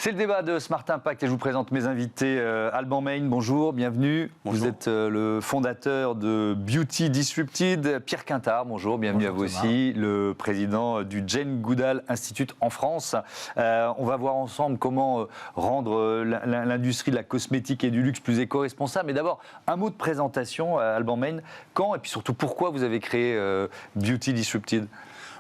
C'est le débat de Smart Impact et je vous présente mes invités. Alban Main, bonjour, bienvenue. Bonjour. Vous êtes le fondateur de Beauty Disrupted. Pierre Quintard, bonjour, bienvenue à vous aussi, le président du Jane Goodall Institute en France. On va voir ensemble comment rendre l'industrie de la cosmétique et du luxe plus éco-responsable. Mais d'abord, un mot de présentation, Alban Main. Quand et puis surtout pourquoi vous avez créé Beauty Disrupted ?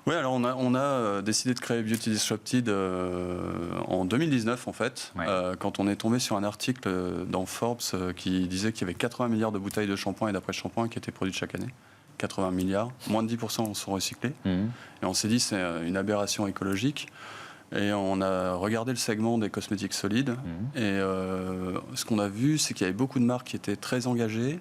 Oui, alors on a décidé de créer Beauty Disrupted en 2019 en fait, Ouais. quand on est tombé sur un article dans Forbes qui disait qu'il y avait 80 milliards de bouteilles de shampoing et d'après-shampoing qui étaient produites chaque année. 80 milliards, moins de 10% sont recyclés. Et on s'est dit c'est une aberration écologique. Et on a regardé le segment des cosmétiques solides. Et ce qu'on a vu, c'est qu'il y avait beaucoup de marques qui étaient très engagées,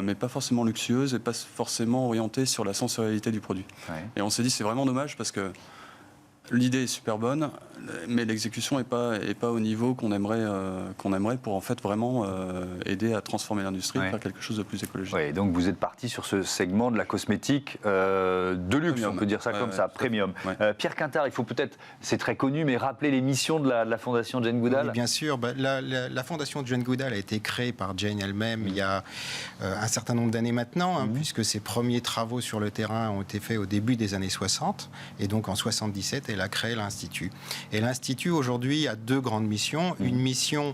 mais pas forcément luxueuses et pas forcément orientées sur la sensorialité du produit. Ouais. Et on s'est dit c'est vraiment dommage parce que l'idée est super bonne, mais l'exécution n'est pas au niveau qu'on aimerait pour en fait vraiment aider à transformer l'industrie, Ouais. faire quelque chose de plus écologique. Oui, donc vous êtes parti sur ce segment de la cosmétique de luxe, Premium. on peut dire ça Ouais, comme ouais, ça, tout à fait. premium. Ouais. Pierre Quintard, il faut peut-être, c'est très connu, mais rappeler les missions de la fondation Jane Goodall. Oui, bien sûr. La fondation Jane Goodall a été créée par Jane elle-même il y a un certain nombre d'années maintenant, puisque ses premiers travaux sur le terrain ont été faits au début des années 60. Et donc en 77, elle a créé l'Institut. Et l'Institut, aujourd'hui, a deux grandes missions. Une mission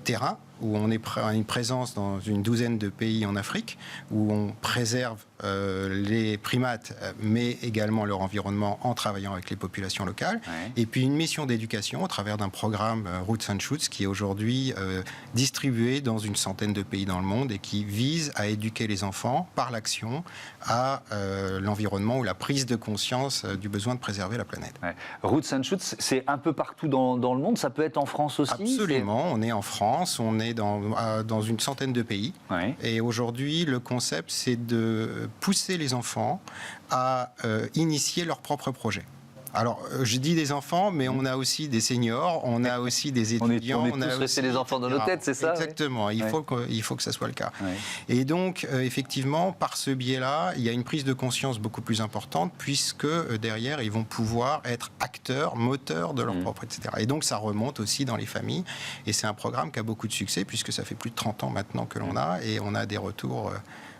terrain, où on a une présence dans une douzaine de pays en Afrique, où on préserve les primates, mais également leur environnement en travaillant avec les populations locales. Ouais. Et puis une mission d'éducation au travers d'un programme Roots and Shoots qui est aujourd'hui distribué dans une centaine de pays dans le monde et qui vise à éduquer les enfants par l'action à l'environnement ou la prise de conscience du besoin de préserver la planète. Ouais. Roots and Shoots, c'est un peu partout dans le monde, ça peut être en France aussi. Absolument, on est en France, on est dans une centaine de pays. Ouais. Et aujourd'hui, le concept, c'est de pousser les enfants à initier leur propre projet. Alors, je dis des enfants, mais on a aussi des seniors, on a aussi des étudiants. On est tous restés les enfants dans nos têtes, c'est ça? Exactement, ouais. il faut que ça soit le cas. Ouais. Et donc, effectivement, par ce biais-là, il y a une prise de conscience beaucoup plus importante, puisque derrière, ils vont pouvoir être acteurs, moteurs de leur propre, etc. Et donc, ça remonte aussi dans les familles. Et c'est un programme qui a beaucoup de succès, puisque ça fait plus de 30 ans maintenant que l'on a, et on a des retours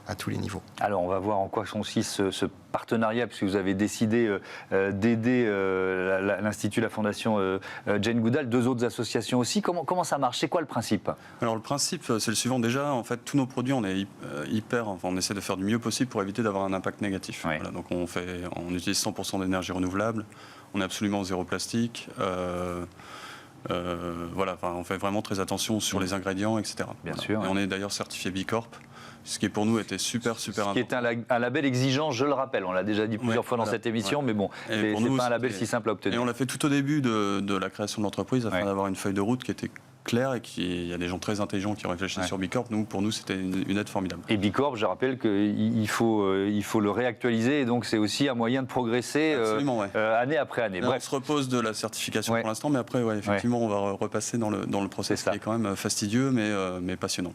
à tous les niveaux. Alors, on va voir en quoi consiste ce partenariat, puisque vous avez décidé d'aider l'Institut, la Fondation Jane Goodall, deux autres associations aussi. Comment ça marche? C'est quoi le principe? Alors le principe, c'est le suivant. Déjà, en fait, tous nos produits, on est on essaie de faire du mieux possible pour éviter d'avoir un impact négatif. Ouais. Voilà, donc on utilise 100% d'énergie renouvelable. On est absolument zéro plastique. Voilà, on fait vraiment très attention sur les ingrédients, etc. Bien Voilà. sûr, Et ouais. on est d'ailleurs certifié B Corp, ce qui pour nous était super Qui important. est un label exigeant, je le rappelle. On l'a déjà dit plusieurs fois dans voilà, cette émission, ouais. mais bon, Et c'est pour nous, pas un label c'était- si simple à obtenir. Et on l'a fait tout au début de la création de l'entreprise afin Ouais. d'avoir une feuille de route qui était claire et il y a des gens très intelligents qui ont réfléchi Ouais. sur B Corp. Pour nous, c'était une aide formidable. Et B Corp, je rappelle qu'il faut le réactualiser, et donc c'est aussi un moyen de progresser Absolument, ouais. année après année. Là, on Bref, se repose de la certification Ouais. pour l'instant, mais après, effectivement, on va repasser dans le process C'est ça. qui est quand même fastidieux, mais passionnant.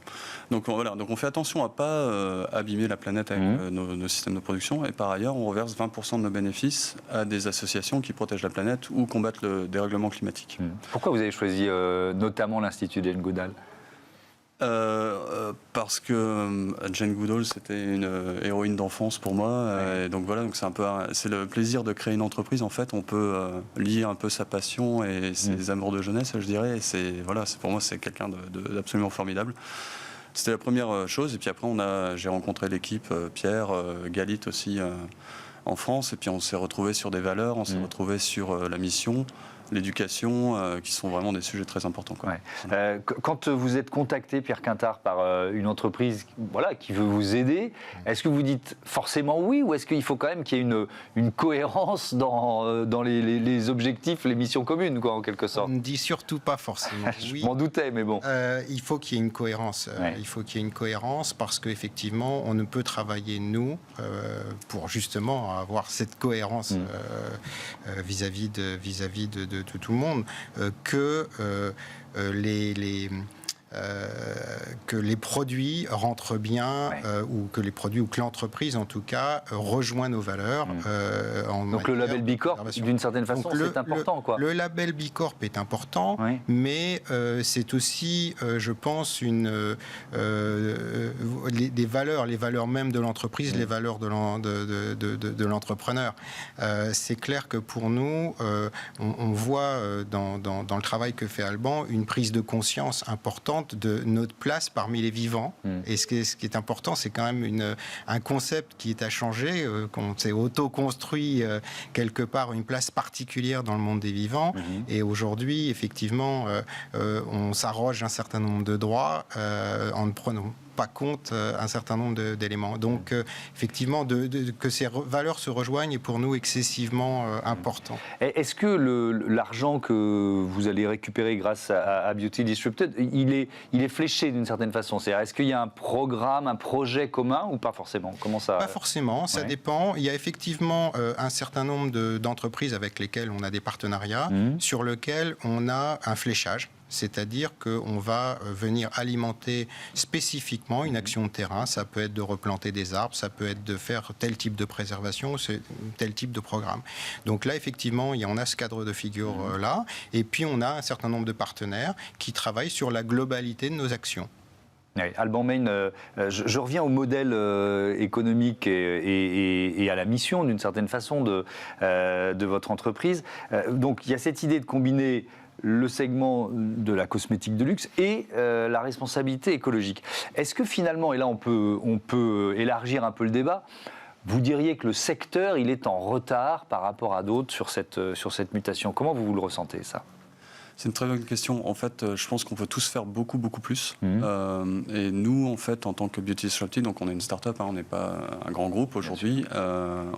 Donc voilà, donc on fait attention à pas abîmer la planète avec nos systèmes de production, et par ailleurs, on reverse 20% de nos bénéfices à des associations qui protègent la planète ou combattent le dérèglement climatique. pourquoi vous avez choisi notamment l'Institut Jane Goodall? Parce que Jane Goodall, c'était une héroïne d'enfance pour moi. Et donc voilà, donc c'est le plaisir de créer une entreprise. En fait, on peut lier un peu sa passion et ses amours de jeunesse, je dirais. Et pour moi, c'est quelqu'un d'absolument formidable. C'était la première chose. Et puis après, j'ai rencontré l'équipe, Pierre, Galit aussi en France. Et puis on s'est retrouvés sur des valeurs, on s'est retrouvés sur la mission, l'éducation, qui sont vraiment des sujets très importants, quoi. Ouais. Quand vous êtes contacté, Pierre Quintard, par une entreprise qui veut vous aider, est-ce que vous dites forcément oui, ou est-ce qu'il faut quand même qu'il y ait une cohérence dans les objectifs, les missions communes, quoi, en quelque On sorte? ne dit surtout pas forcément oui. Je m'en doutais, mais bon. Il faut qu'il y ait une cohérence. Ouais. Il faut qu'il y ait une cohérence parce qu'effectivement, on ne peut travailler, nous, pour justement avoir cette cohérence vis-à-vis de tout le monde, que que les produits rentrent bien, ou que les produits, ou que l'entreprise en tout cas rejoint nos valeurs. Donc le label B Corp, d'une certaine façon, c'est important, quoi. Le label B Corp est important, mais c'est aussi, je pense, les valeurs même de l'entreprise, les valeurs de l'entrepreneur. C'est clair que pour nous, on voit dans le travail que fait Alban une prise de conscience importante de notre place parmi les vivants. Et ce qui est important, c'est quand même un concept qui est à changer, qu'on s'est auto-construit quelque part une place particulière dans le monde des vivants. Et aujourd'hui, effectivement, on s'arroge un certain nombre de droits en ne prenant pas compte un certain nombre d'éléments. Donc, effectivement, que ces valeurs se rejoignent est pour nous excessivement important. Est-ce que l'argent que vous allez récupérer grâce à Beauty Disrupted, il est fléché d'une certaine façon? C'est-à-dire, est-ce qu'il y a un programme, un projet commun ou pas forcément? Comment ça... Pas forcément, ça dépend. Il y a effectivement un certain nombre d'entreprises avec lesquelles on a des partenariats, sur lesquels on a un fléchage. C'est-à-dire qu'on va venir alimenter spécifiquement une action de terrain. Ça peut être de replanter des arbres, ça peut être de faire tel type de préservation, tel type de programme. Donc là, effectivement, on a ce cadre de figure-là. Et puis, on a un certain nombre de partenaires qui travaillent sur la globalité de nos actions. Oui, Alban Main, je reviens au modèle économique et à la mission, d'une certaine façon, de votre entreprise. Donc, il y a cette idée de combiner le segment de la cosmétique de luxe et la responsabilité écologique. Est-ce que finalement, et là on peut élargir un peu le débat, vous diriez que le secteur il est en retard par rapport à d'autres sur cette mutation? Comment vous le ressentez, ça? C'est une très bonne question. En fait, je pense qu'on peut tous faire beaucoup, beaucoup plus. Et nous, en fait, en tant que Beauty Disrupted, donc on est une start-up, on n'est pas un grand groupe aujourd'hui,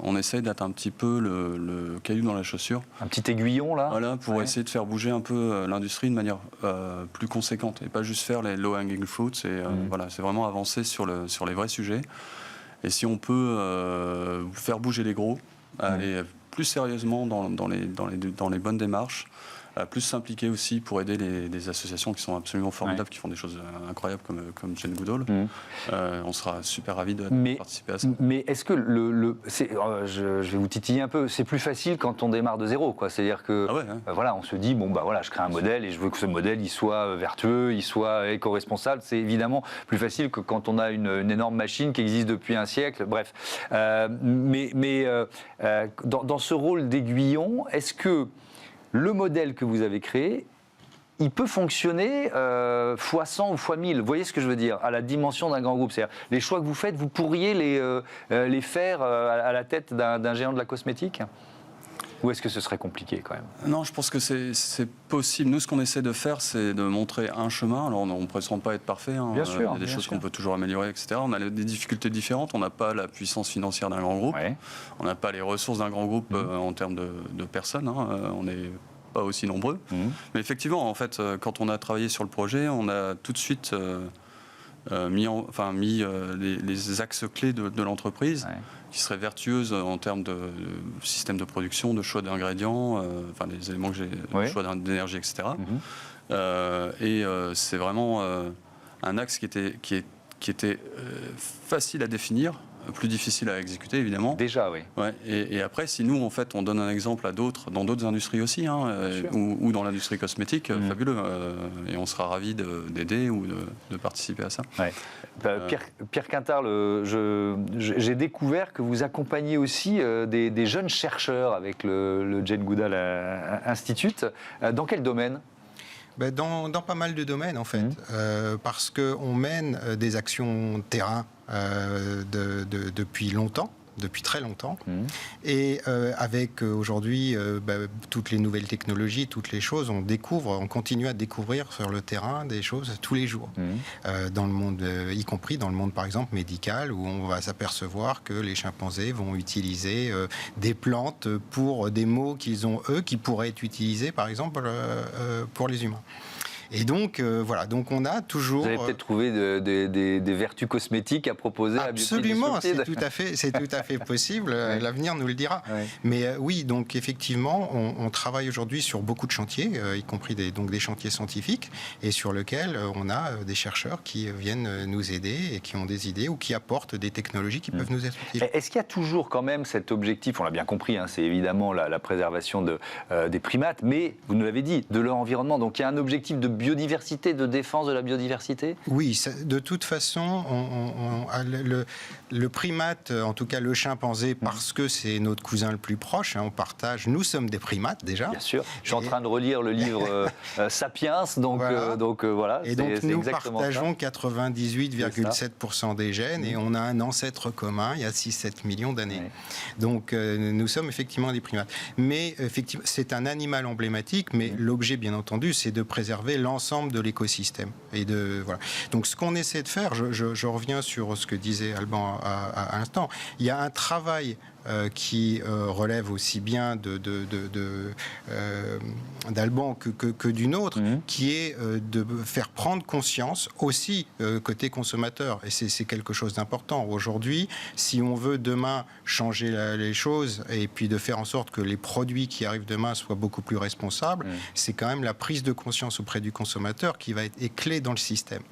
on essaye d'être un petit peu le caillou dans la chaussure. Un petit aiguillon, là? Voilà, pour essayer de faire bouger un peu l'industrie de manière plus conséquente et pas juste faire les low-hanging fruits. Voilà, c'est vraiment avancer sur les vrais sujets. Et si on peut faire bouger les gros, aller plus sérieusement dans les bonnes démarches, plus s'impliquer aussi pour aider les associations qui sont absolument formidables, qui font des choses incroyables comme Jane Goodall. On sera super ravis de participer à ça. Mais est-ce que je vais vous titiller un peu, c'est plus facile quand on démarre de zéro, quoi. C'est-à-dire que voilà, on se dit je crée un modèle et je veux que ce modèle il soit vertueux, il soit éco-responsable. C'est évidemment plus facile que quand on a une énorme machine qui existe depuis un siècle. Bref, dans ce rôle d'aiguillon, est-ce que le modèle que vous avez créé, il peut fonctionner fois 100 ou fois 1000. Vous voyez ce que je veux dire? À la dimension d'un grand groupe. C'est-à-dire, les choix que vous faites, vous pourriez les faire à la tête d'un géant de la cosmétique? Ou est-ce que ce serait compliqué quand même? Non, je pense que c'est possible. Nous, ce qu'on essaie de faire, c'est de montrer un chemin. Alors, on ne prétend pas être parfait. Bien sûr, il y a des choses qu'on peut toujours améliorer, etc. On a des difficultés différentes. On n'a pas la puissance financière d'un grand groupe. On n'a pas les ressources d'un grand groupe en termes de personnes. On est pas aussi nombreux. Mais effectivement, en fait, quand on a travaillé sur le projet, on a tout de suite mis les axes clés de l'entreprise, qui seraient vertueuses en termes de système de production, de choix d'ingrédients, les éléments que j'ai, choix d'énergie, etc. C'est vraiment un axe qui était facile à définir, plus difficile à exécuter, évidemment. Déjà, oui. Et après, si nous, en fait, on donne un exemple à d'autres, dans d'autres industries aussi, ou dans l'industrie cosmétique, fabuleux. Et on sera ravis d'aider ou de participer à ça. Pierre Quintard, j'ai découvert que vous accompagnez aussi des jeunes chercheurs avec le Jane Goodall Institute. Dans quel domaine? Dans pas mal de domaines, en fait. Parce qu'on mène des actions terrain depuis longtemps. Depuis très longtemps. Et avec aujourd'hui toutes les nouvelles technologies, toutes les choses, on continue à découvrir sur le terrain des choses tous les jours. Dans le monde, y compris dans le monde par exemple médical, où on va s'apercevoir que les chimpanzés vont utiliser des plantes pour des mots qu'ils ont eux, qui pourraient être utilisés par exemple pour les humains. Et donc, voilà, donc on a toujours... Vous avez peut-être trouvé des vertus cosmétiques à proposer à Beauty Absolument, c'est Disrupted. tout à fait possible. L'avenir nous le dira. Ouais. Mais oui, donc effectivement, on travaille aujourd'hui sur beaucoup de chantiers, y compris des chantiers scientifiques, et sur lesquels on a des chercheurs qui viennent nous aider et qui ont des idées ou qui apportent des technologies qui peuvent nous être utiles. Est-ce qu'il y a toujours quand même cet objectif, on l'a bien compris, hein, c'est évidemment la préservation des primates, mais vous nous l'avez dit, de leur environnement. Donc il y a un objectif de biodiversité, de défense de la biodiversité? Oui, de toute façon, le primate, en tout cas le chimpanzé, parce que c'est notre cousin le plus proche, hein, on partage, nous sommes des primates déjà. Bien sûr, je suis en train de relire le livre Sapiens, donc voilà. Et donc nous exactement partageons 98,7% des gènes et on a un ancêtre commun il y a 6-7 millions d'années. Ouais. Donc nous sommes effectivement des primates. Mais effectivement, c'est un animal emblématique, mais l'objet bien entendu, c'est de préserver l'ensemble de l'écosystème. Et voilà. Donc ce qu'on essaie de faire, je reviens sur ce que disait Alban à l'instant, il y a un travail qui relève aussi bien d'Alban que d'une autre, qui est de faire prendre conscience aussi côté consommateur. Et c'est quelque chose d'important. Aujourd'hui, si on veut demain changer les choses et puis de faire en sorte que les produits qui arrivent demain soient beaucoup plus responsables, c'est quand même la prise de conscience auprès du consommateur qui va être clé dans le système.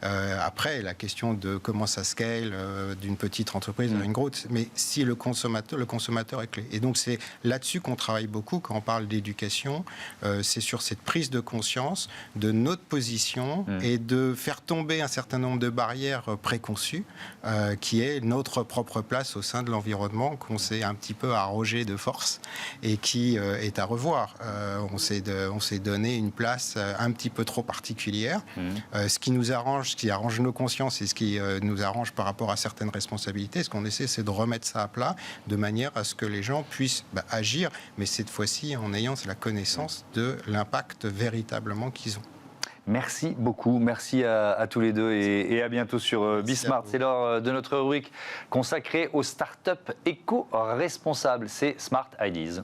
Après, la question de comment ça scale d'une petite entreprise à une grosse, mais si le consommateur est clé. Et donc c'est là-dessus qu'on travaille beaucoup quand on parle d'éducation, c'est sur cette prise de conscience de notre position et de faire tomber un certain nombre de barrières préconçues qui est notre propre place au sein de l'environnement qu'on s'est un petit peu arrogé de force et qui est à revoir. On s'est donné une place un petit peu trop particulière, ce qui nous arrange, ce qui arrange nos consciences et ce qui nous arrange par rapport à certaines responsabilités. Ce qu'on essaie, c'est de remettre ça à plat de manière à ce que les gens puissent agir, mais cette fois-ci en ayant la connaissance de l'impact véritablement qu'ils ont. Merci beaucoup, merci à tous les deux et à bientôt sur Bismart. C'est l'heure de notre rubrique consacrée aux startups éco-responsables, c'est Smart Ideas.